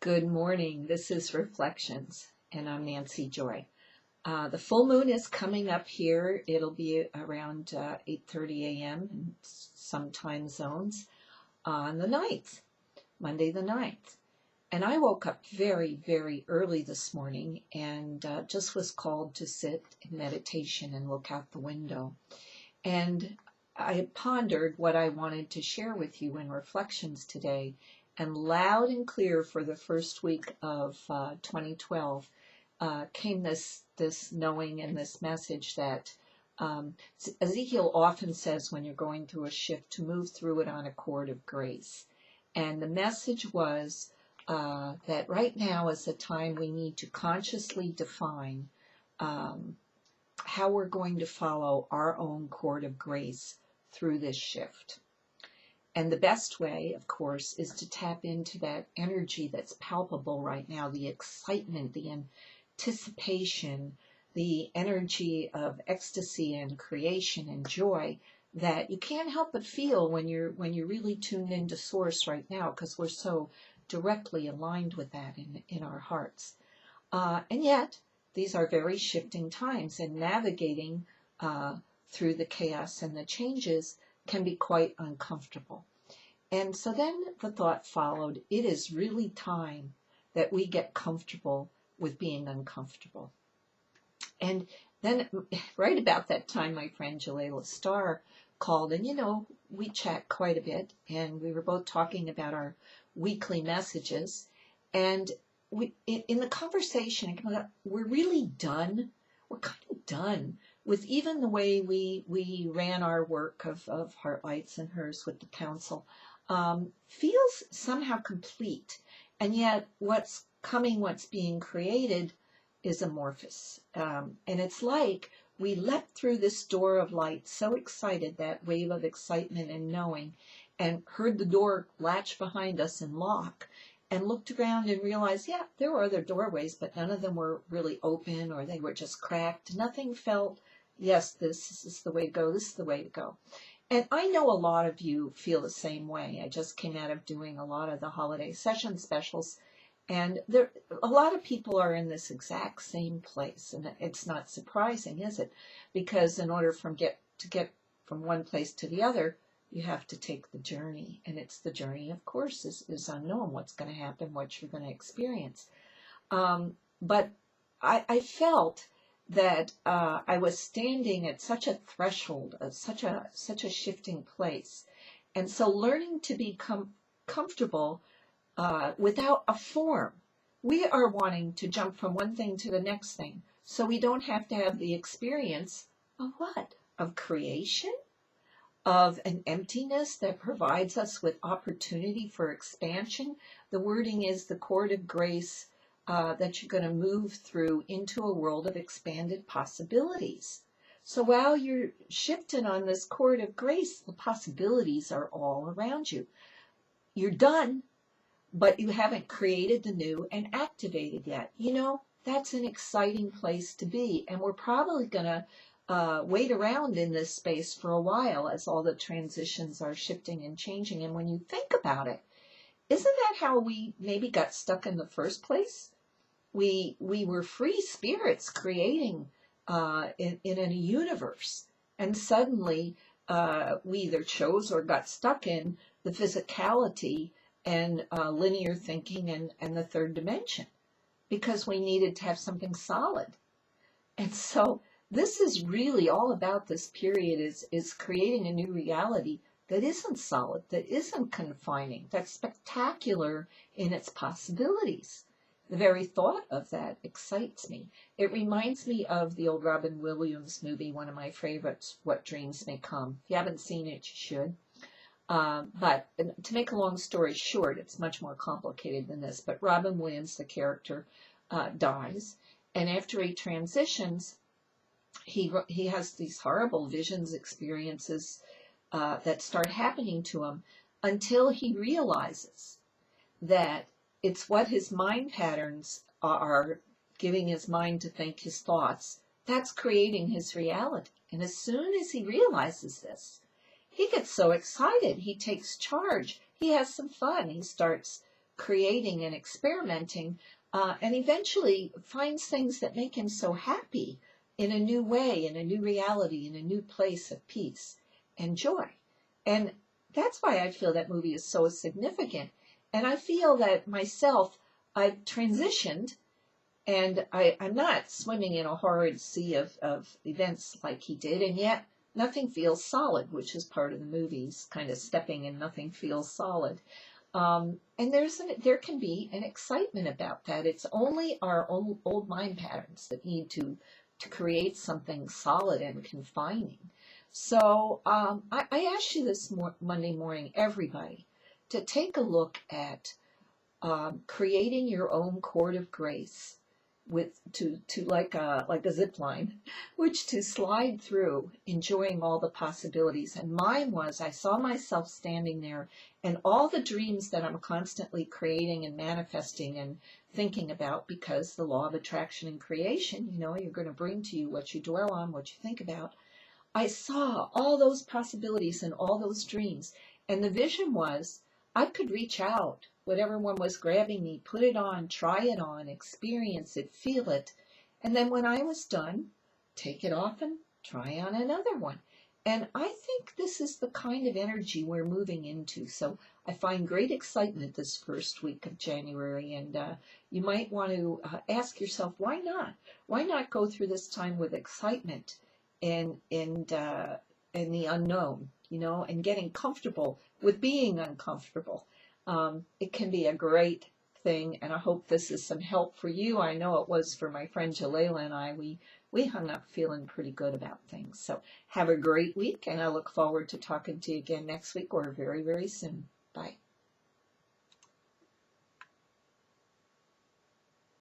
Good morning. This is Reflections, and I'm NancyJoy. The full moon is coming up here. It'll be around 8:30 a.m. in some time zones on the 9th, Monday the 9th. And I woke up very, very early this morning and just was called to sit in meditation and look out the window. And I pondered what I wanted to share with you in Reflections today. And loud and clear for the first week of 2012 came this knowing and this message that Ezekiel often says when you're going through a shift to move through it on a cord of grace. And the message was that right now is the time we need to consciously define how we're going to follow our own cord of grace through this shift. And the best way, of course, is to tap into that energy that's palpable right now, the excitement, the anticipation, the energy of ecstasy and creation and joy that you can't help but feel when you're really tuned into Source right now, because we're so directly aligned with that in our hearts. And yet, these are very shifting times, and navigating through the chaos and the changes can be quite uncomfortable. And so then the thought followed, it is really time that we get comfortable with being uncomfortable. And then right about that time, my friend Jalila Starr called, and we chat quite a bit, and we were both talking about our weekly messages. And in the conversation, we're really done. We're kind of done with even the way we ran our work of Heartlights and hers with the council. Feels somehow complete, and yet what's being created is amorphous. And it's like we leapt through this door of light, so excited, that wave of excitement and knowing, and heard the door latch behind us and lock, and looked around and realized, yeah, there were other doorways, but none of them were really open, or they were just cracked. Nothing felt, yes, this is the way to go, this is the way to go. And I know a lot of you feel the same way. I just came out of doing a lot of the holiday session specials, and a lot of people are in this exact same place. And it's not surprising, is it? Because in order to get from one place to the other, you have to take the journey. And it's the journey, of course, is unknown. What's going to happen, what you're going to experience. But I felt that I was standing at such a threshold, such a shifting place. And so learning to become comfortable without a form. We are wanting to jump from one thing to the next thing, so we don't have to have the experience of what? Of creation? Of an emptiness that provides us with opportunity for expansion. The wording is the cord of grace that you're going to move through into a world of expanded possibilities. So while you're shifting on this cord of grace, the possibilities are all around you. You're done, but you haven't created the new and activated yet. That's an exciting place to be, and we're probably going to wait around in this space for a while as all the transitions are shifting and changing. And when you think about it, isn't that how we maybe got stuck in the first place? We were free spirits creating in a universe, and suddenly we either chose or got stuck in the physicality and linear thinking and the third dimension, because we needed to have something solid. And so this is really all about this period is creating a new reality that isn't solid, that isn't confining, that's spectacular in its possibilities. The very thought of that excites me. It reminds me of the old Robin Williams movie, one of my favorites, What Dreams May Come. If you haven't seen it, you should. But to make a long story short, it's much more complicated than this. But Robin Williams, the character, dies. And after he transitions, he has these horrible visions, experiences that start happening to him until he realizes that it's what his mind patterns are giving his mind to think, his thoughts, that's creating his reality. And as soon as he realizes this, he gets so excited. He takes charge. He has some fun. He starts creating and experimenting, and eventually finds things that make him so happy in a new way, in a new reality, in a new place of peace and joy. And that's why I feel that movie is so significant. And I feel that myself, I've transitioned, and I'm not swimming in a horrid sea of events like he did, and yet nothing feels solid, which is part of the movie. He's kind of stepping and nothing feels solid. And there can be an excitement about that. It's only our old mind patterns that need to create something solid and confining. So I ask you this Monday morning, everybody, to take a look at creating your own chord of grace, with to like a zip line, which to slide through, enjoying all the possibilities. And mine was, I saw myself standing there, and all the dreams that I'm constantly creating and manifesting and thinking about, because the law of attraction and creation, you're going to bring to you what you dwell on, what you think about. I saw all those possibilities and all those dreams, and the vision was I could reach out, whatever one was grabbing me, put it on, try it on, experience it, feel it, and then when I was done, take it off and try on another one. And I think this is the kind of energy we're moving into. So I find great excitement this first week of January, and you might want to ask yourself, why not? Why not go through this time with excitement and the unknown, and getting comfortable with being uncomfortable. It can be a great thing, and I hope this is some help for you. I know it was for my friend Jalila and I. We hung up feeling pretty good about things. So have a great week, and I look forward to talking to you again next week or very, very soon. Bye.